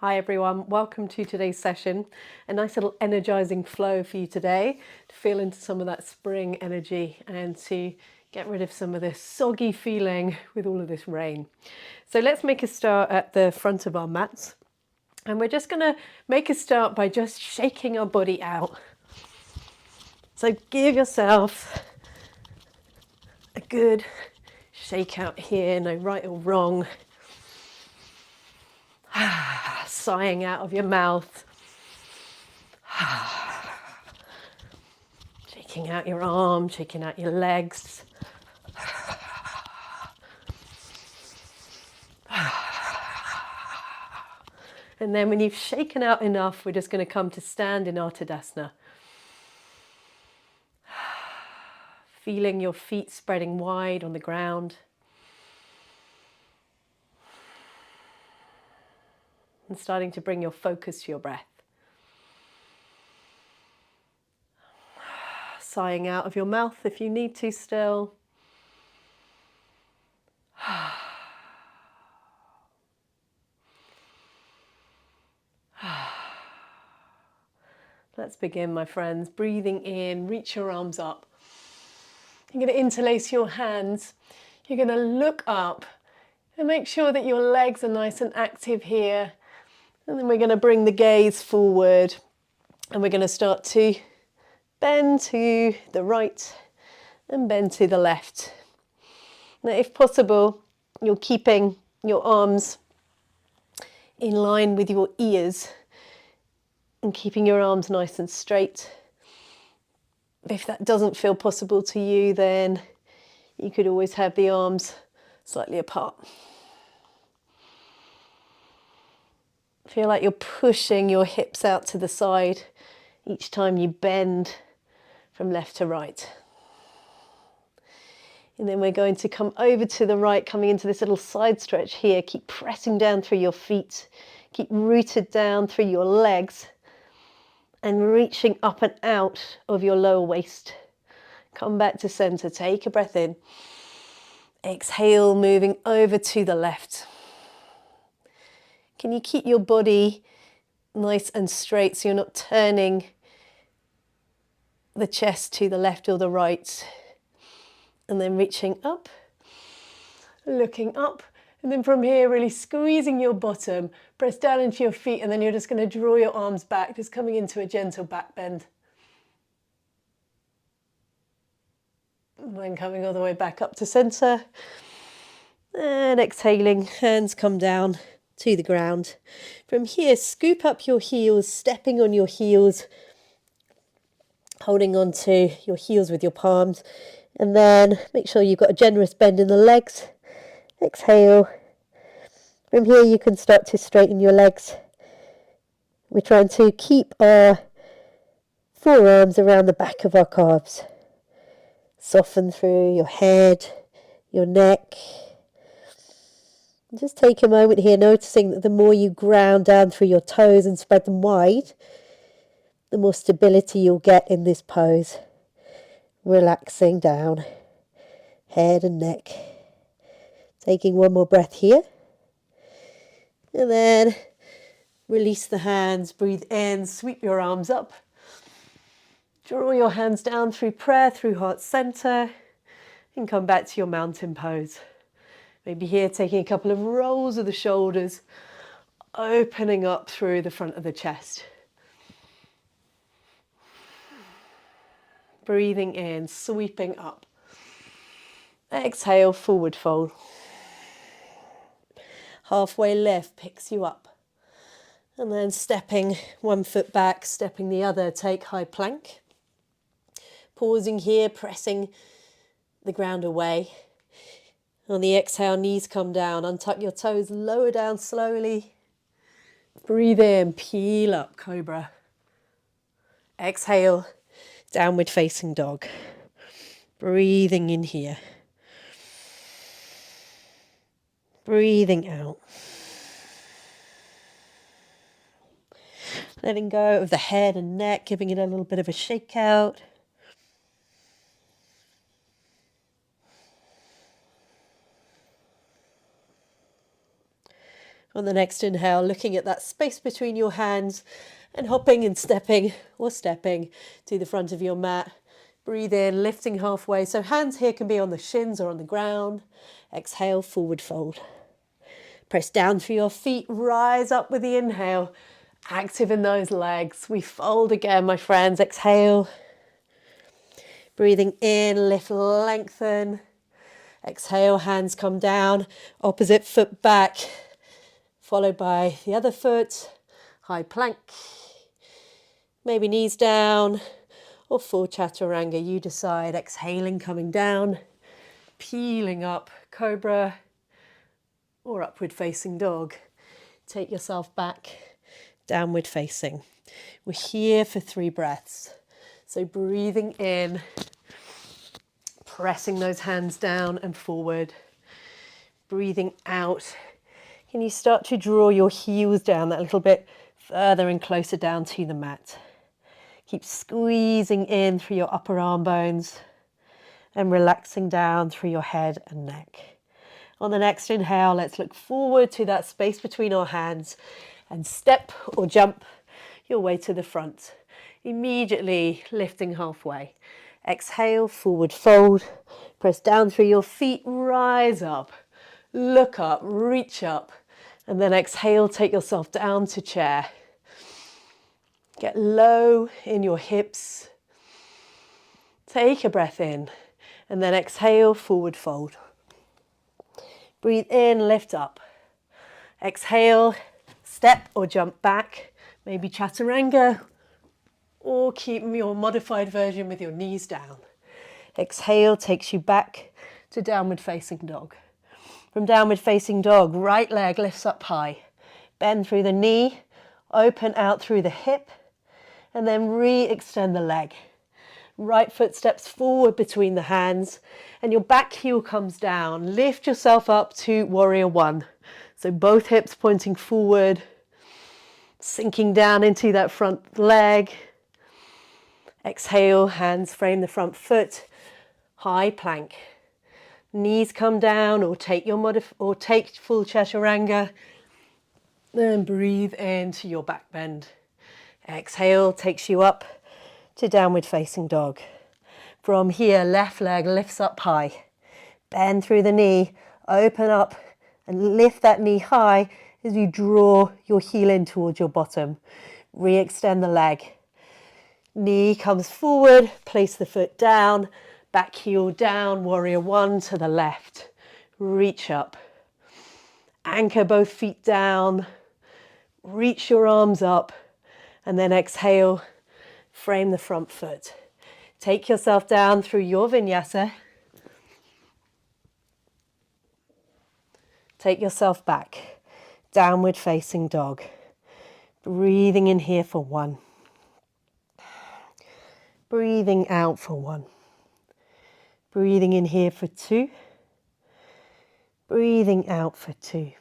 Hi everyone, welcome to today's session. A nice little energizing flow for you today to feel into some of that spring energy and to get rid of some of this soggy feeling with all of this rain. So let's make a start at the front of our mats. And we're just going to make a start by just shaking our body out. So give yourself a good shake out here, no right or wrong. Sighing out of your mouth. Shaking out your arms, shaking out your legs. And then when you've shaken out enough, we're just going to come to stand in our Tadasana. Feeling your feet spreading wide on the ground. And starting to bring your focus to your breath. Sighing out of your mouth if you need to still. Let's begin, my friends. Breathing in, reach your arms up. You're going to interlace your hands. You're going to look up and make sure that your legs are nice and active here. And then we're going to bring the gaze forward and we're going to start to bend to the right and bend to the left. Now, if possible, you're keeping your arms in line with your ears and keeping your arms nice and straight. If that doesn't feel possible to you, then you could always have the arms slightly apart. Feel like you're pushing your hips out to the side each time you bend from left to right. And then we're going to come over to the right, coming into this little side stretch here. Keep pressing down through your feet. Keep rooted down through your legs and reaching up and out of your lower waist. Come back to center. Take a breath in. Exhale, moving over to the left. Can you keep your body nice and straight so you're not turning the chest to the left or the right? And then reaching up, looking up, and then from here really squeezing your bottom, press down into your feet, and then you're just going to draw your arms back, just coming into a gentle back bend. And then coming all the way back up to center. And exhaling, hands come down to the ground. From here, scoop up your heels, stepping on your heels, holding on to your heels with your palms. And then make sure you've got a generous bend in the legs. Exhale. From here you can start to straighten your legs. We're trying to keep our forearms around the back of our calves. Soften through your head, your neck. Just take a moment here, noticing that the more you ground down through your toes and spread them wide, the more stability you'll get in this pose. Relaxing down, head and neck. Taking one more breath here. And then release the hands, breathe in, sweep your arms up. Draw your hands down through prayer, through heart center, and come back to your mountain pose. Maybe here taking a couple of rolls of the shoulders, opening up through the front of the chest. Breathing in, sweeping up. Exhale, forward fold. Halfway lift picks you up. And then stepping one foot back, stepping the other, take high plank. Pausing here, pressing the ground away. On the exhale, knees come down, untuck your toes, lower down slowly. Breathe in, peel up, cobra. Exhale, downward facing dog. Breathing in here. Breathing out. Letting go of the head and neck, giving it a little bit of a shake out. On the next inhale, looking at that space between your hands and hopping and stepping or stepping to the front of your mat. Breathe in, lifting halfway. So hands here can be on the shins or on the ground. Exhale, forward fold. Press down through your feet, rise up with the inhale. Active in those legs. We fold again, my friends. Exhale. Breathing in, lift, lengthen. Exhale, hands come down. Opposite foot back, followed by the other foot. High plank. Maybe knees down or full chaturanga. You decide. Exhaling, coming down. Peeling up, cobra or upward facing dog. Take yourself back, downward facing. We're here for 3 breaths. So breathing in, pressing those hands down and forward. Breathing out. Can you start to draw your heels down that little bit further and closer down to the mat? Keep squeezing in through your upper arm bones and relaxing down through your head and neck. On the next inhale, let's look forward to that space between our hands and step or jump your way to the front. Immediately lifting halfway. Exhale, forward fold. Press down through your feet, rise up. Look up, reach up. And then exhale, take yourself down to chair. Get low in your hips. Take a breath in. And then exhale, forward fold. Breathe in, lift up. Exhale, step or jump back. Maybe chaturanga. Or keep your modified version with your knees down. Exhale takes you back to downward facing dog. From downward facing dog, right leg lifts up high. Bend through the knee, open out through the hip, and then re-extend the leg. Right foot steps forward between the hands, and your back heel comes down. Lift yourself up to warrior 1. So both hips pointing forward, sinking down into that front leg. Exhale, hands frame the front foot, high plank. Knees come down or take full chaturanga. Then breathe into your back bend. Exhale takes you up to downward facing dog. From here, left leg lifts up high. Bend through the knee, open up and lift that knee high as you draw your heel in towards your bottom. Re-extend the leg. Knee comes forward, place the foot down, back heel down, warrior 1 to the left. Reach up. Anchor both feet down. Reach your arms up. And then exhale, frame the front foot. Take yourself down through your vinyasa. Take yourself back, downward facing dog. Breathing in here for 1. Breathing out for 1. Breathing in here for 2. Breathing out for 2.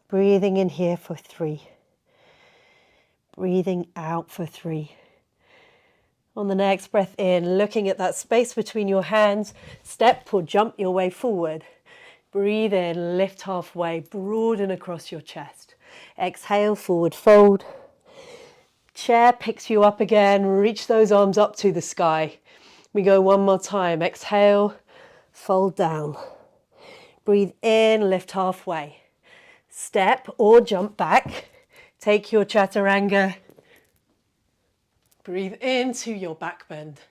Breathing in here for 3. Breathing out for 3. On the next breath in, looking at that space between your hands, step or jump your way forward. Breathe in, lift halfway, broaden across your chest. Exhale, forward fold. Chair picks you up again, reach those arms up to the sky. We go one more time. Exhale, fold down. Breathe in, lift halfway. Step or jump back. Take your chaturanga. Breathe into your back bend.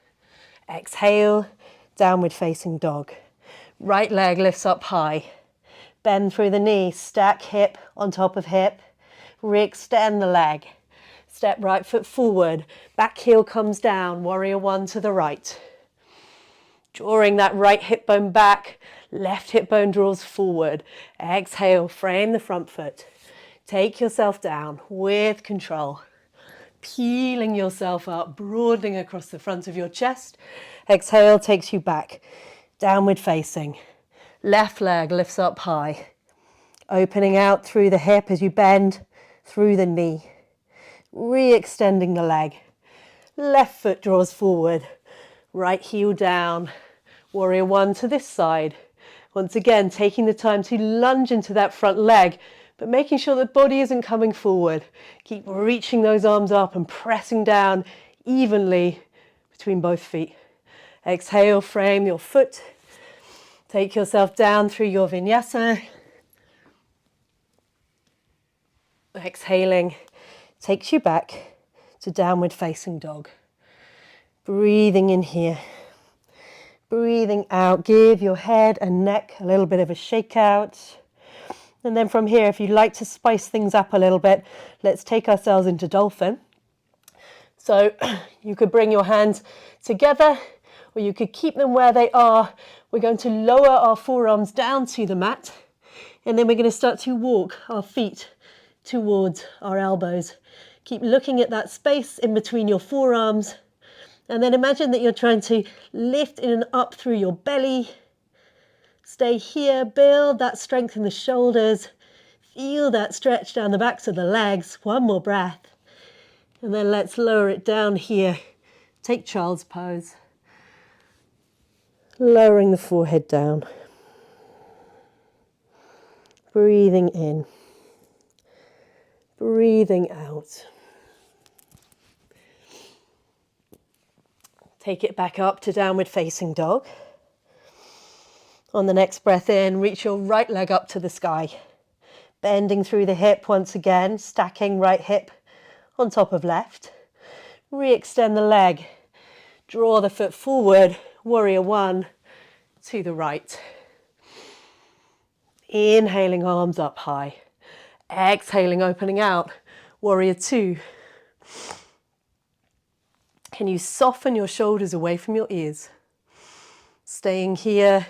Exhale, downward facing dog. Right leg lifts up high. Bend through the knee, stack hip on top of hip. Re-extend the leg. Step right foot forward. Back heel comes down, warrior 1 to the right. Drawing that right hip bone back, left hip bone draws forward. Exhale, frame the front foot. Take yourself down with control. Peeling yourself up, broadening across the front of your chest. Exhale takes you back, downward facing. Left leg lifts up high. Opening out through the hip as you bend through the knee. Re-extending the leg. Left foot draws forward. Right heel down. Warrior 1 to this side. Once again, taking the time to lunge into that front leg but making sure the body isn't coming forward. Keep reaching those arms up and pressing down evenly between both feet. Exhale, frame your foot. Take yourself down through your vinyasa. Exhaling takes you back to downward facing dog. Breathing in here. Breathing out. Give your head and neck a little bit of a shake out. And then from here, if you'd like to spice things up a little bit, let's take ourselves into dolphin. So you could bring your hands together, or you could keep them where they are. We're going to lower our forearms down to the mat, and then we're going to start to walk our feet towards our elbows. Keep looking at that space in between your forearms, and then imagine that you're trying to lift in and up through your belly. Stay here, build that strength in the shoulders, feel that stretch down the backs of the legs. One more breath. And then let's lower it down here. Take child's pose. Lowering the forehead down. Breathing in. Breathing out. Take it back up to downward facing dog. On the next breath in, reach your right leg up to the sky. Bending through the hip once again, stacking right hip on top of left. Re-extend the leg. Draw the foot forward, warrior one, to the right. Inhaling, arms up high. Exhaling, opening out, warrior two. Can you soften your shoulders away from your ears? Staying here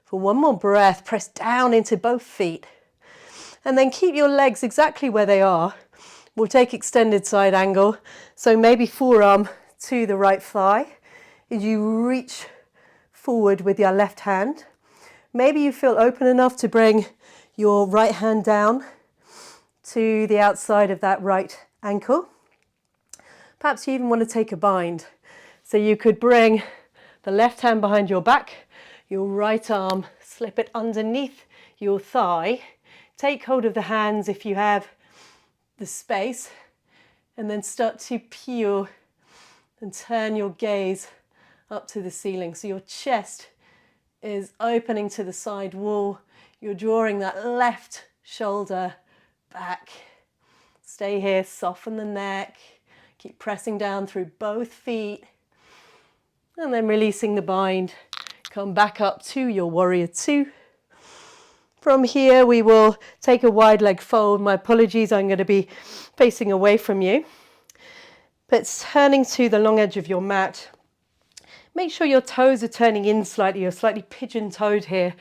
for one more breath. Press down into both feet. And then keep your legs exactly where they are. We'll take extended side angle. So maybe forearm to the right thigh. As you reach forward with your left hand. Maybe you feel open enough to bring your right hand down to the outside of that right ankle. Perhaps you even want to take a bind. So you could bring the left hand behind your back, your right arm, slip it underneath your thigh. Take hold of the hands if you have the space, and then start to peel and turn your gaze up to the ceiling. So your chest is opening to the side wall. You're drawing that left shoulder back. Stay here, soften the neck. Keep pressing down through both feet. And then releasing the bind. Come back up to your warrior two. From here, we will take a wide leg fold. My apologies, I'm going to be facing away from you. But turning to the long edge of your mat, make sure your toes are turning in slightly. You're slightly pigeon-toed here.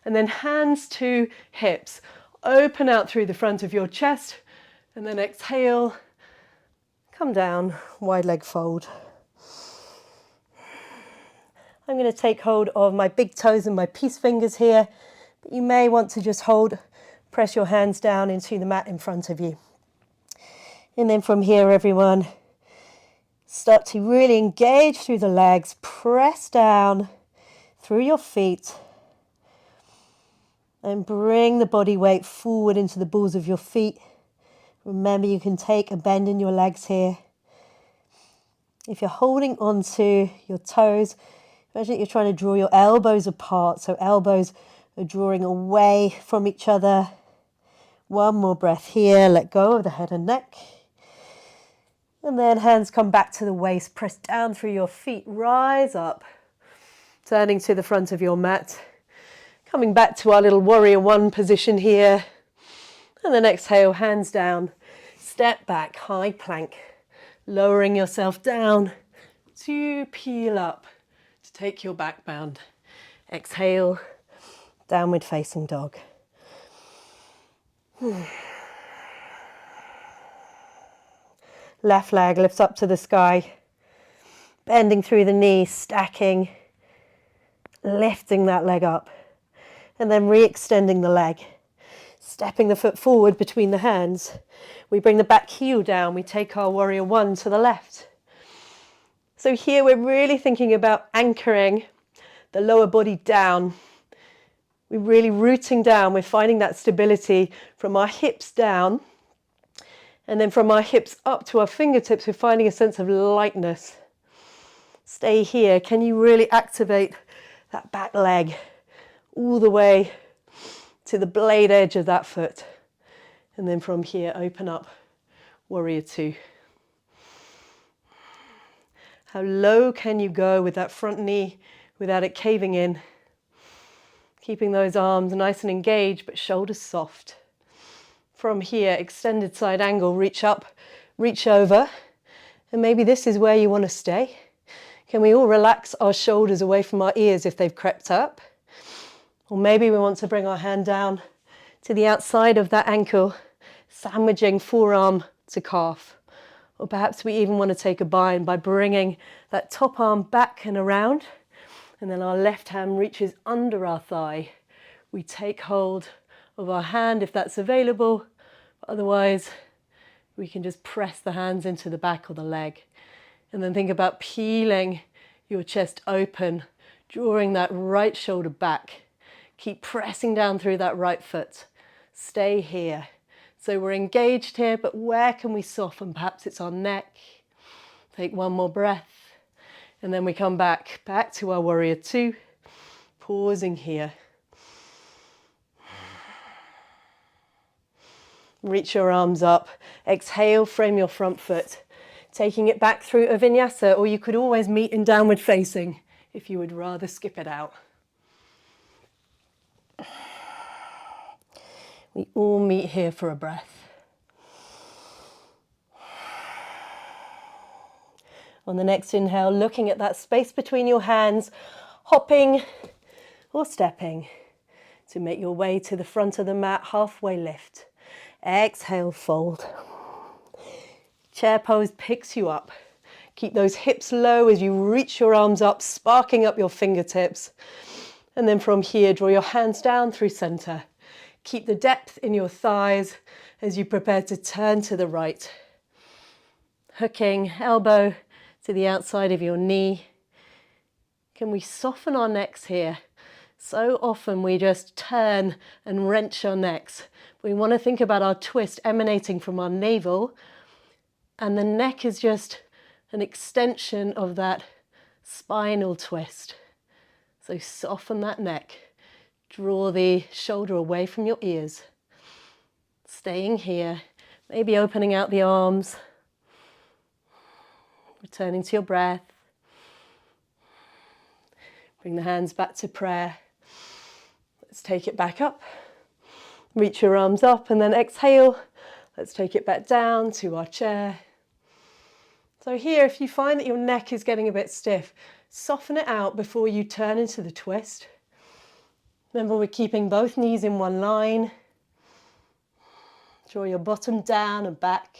And then hands to hips. Open out through the front of your chest. And then exhale. Come down, wide leg fold. I'm going to take hold of my big toes and my peace fingers here. But you may want to just press your hands down into the mat in front of you. And then from here, everyone, start to really engage through the legs. Press down through your feet. And bring the body weight forward into the balls of your feet. Remember, you can take a bend in your legs here. If you're holding onto your toes, imagine that you're trying to draw your elbows apart. So elbows are drawing away from each other. One more breath here. Let go of the head and neck. And then hands come back to the waist. Press down through your feet. Rise up. Turning to the front of your mat. Coming back to our little warrior one position here. And then exhale, hands down. Step back, high plank. Lowering yourself down to peel up, to take your back bound. Exhale, downward facing dog. Left leg lifts up to the sky. Bending through the knees, stacking. Lifting that leg up. And then re-extending the leg. Stepping the foot forward between the hands. We bring the back heel down. We take our warrior one to the left. So here we're really thinking about anchoring the lower body down. We're really rooting down. We're finding that stability from our hips down. And then from our hips up to our fingertips, we're finding a sense of lightness. Stay here. Can you really activate that back leg all the way to the blade edge of that foot? And then from here, open up, warrior two. How low can you go with that front knee without it caving in? Keeping those arms nice and engaged, but shoulders soft. From here, extended side angle, reach up, reach over. And maybe this is where you want to stay. Can we all relax our shoulders away from our ears if they've crept up? Or maybe we want to bring our hand down to the outside of that ankle, sandwiching forearm to calf. Or perhaps we even want to take a bind by bringing that top arm back and around. And then our left hand reaches under our thigh. We take hold of our hand if that's available. Otherwise, we can just press the hands into the back of the leg. And then think about peeling your chest open, drawing that right shoulder back. Keep pressing down through that right foot. Stay here. So we're engaged here, but where can we soften? Perhaps it's our neck. Take one more breath. And then we come back to our warrior two, pausing here. Reach your arms up. Exhale, frame your front foot. Taking it back through a vinyasa, or you could always meet in downward facing if you would rather skip it out. We all meet here for a breath. On the next inhale, looking at that space between your hands, hopping or stepping to make your way to the front of the mat, halfway lift. Exhale, fold. Chair pose picks you up. Keep those hips low as you reach your arms up, sparking up your fingertips. And then from here, draw your hands down through center. Keep the depth in your thighs as you prepare to turn to the right. Hooking elbow to the outside of your knee. Can we soften our necks here? So often we just turn and wrench our necks. We want to think about our twist emanating from our navel, and the neck is just an extension of that spinal twist. So soften that neck. Draw the shoulder away from your ears. Staying here, maybe opening out the arms. Returning to your breath. Bring the hands back to prayer. Let's take it back up. Reach your arms up and then exhale. Let's take it back down to our chair. So here, if you find that your neck is getting a bit stiff, soften it out before you turn into the twist. Remember, we're keeping both knees in one line. Draw your bottom down and back.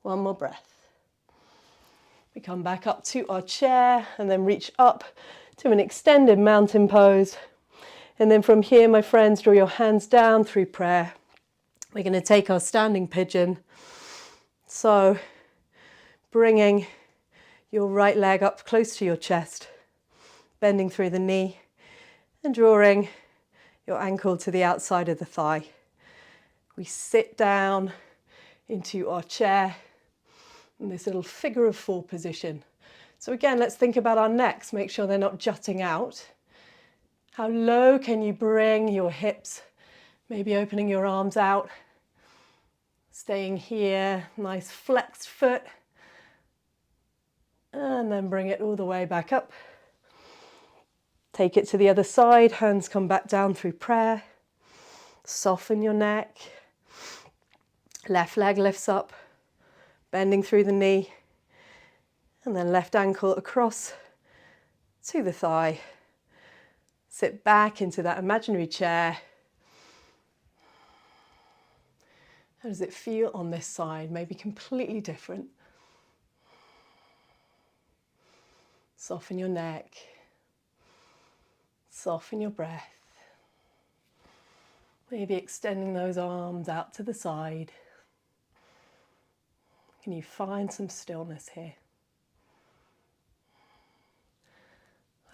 One more breath. We come back up to our chair and then reach up to an extended mountain pose. And then from here, my friends, draw your hands down through prayer. We're going to take our standing pigeon. So bringing your right leg up close to your chest, bending through the knee and drawing your ankle to the outside of the thigh. We sit down into our chair in this little figure of four position. So again, let's think about our necks. Make sure they're not jutting out. How low can you bring your hips? Maybe opening your arms out. Staying here, nice flexed foot. And then bring it all the way back up. Take it to the other side. Hands come back down through prayer. Soften your neck. Left leg lifts up. Bending through the knee, and then left ankle across to the thigh. Sit back into that imaginary chair. How does it feel on this side? Maybe completely different. Soften your neck. Soften your breath. Maybe extending those arms out to the side. Can you find some stillness here?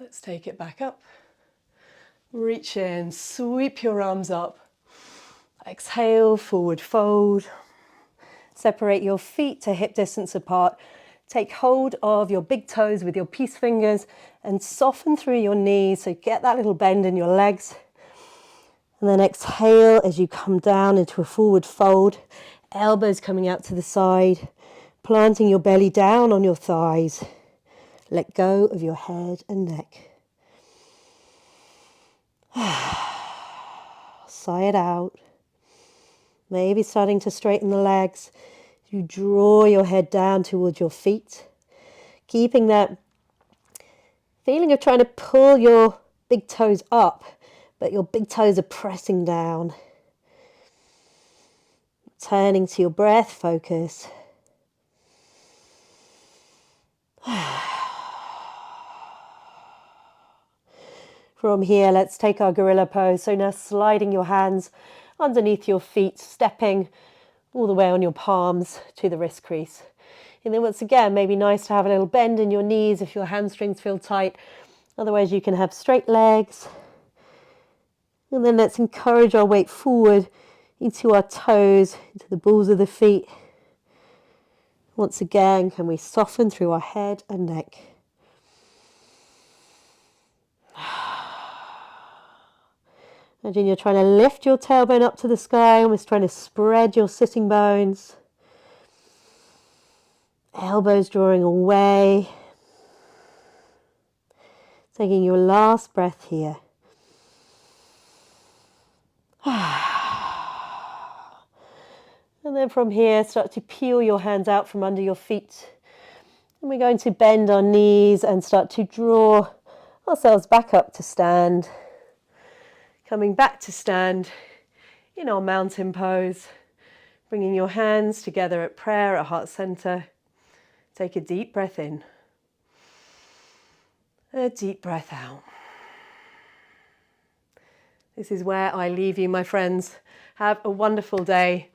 Let's take it back up. Reach in, sweep your arms up. Exhale, forward fold. Separate your feet to hip distance apart. Take hold of your big toes with your peace fingers and soften through your knees. So get that little bend in your legs. And then exhale as you come down into a forward fold. Elbows coming out to the side. Planting your belly down on your thighs. Let go of your head and neck. Sigh it out. Maybe starting to straighten the legs. You draw your head down towards your feet, keeping that feeling of trying to pull your big toes up, but your big toes are pressing down. Turning to your breath focus. From here, let's take our gorilla pose. So now sliding your hands underneath your feet, stepping all the way on your palms to the wrist crease. And then once again, maybe nice to have a little bend in your knees if your hamstrings feel tight. Otherwise, you can have straight legs. And then let's encourage our weight forward into our toes, into the balls of the feet. Once again, can we soften through our head and neck? Imagine you're trying to lift your tailbone up to the sky, almost trying to spread your sitting bones. Elbows drawing away. Taking your last breath here. And then from here, start to peel your hands out from under your feet. And we're going to bend our knees and start to draw ourselves back up to stand. Coming back to stand in our mountain pose. Bringing your hands together at prayer at heart center. Take a deep breath in. A deep breath out. This is where I leave you, my friends. Have a wonderful day.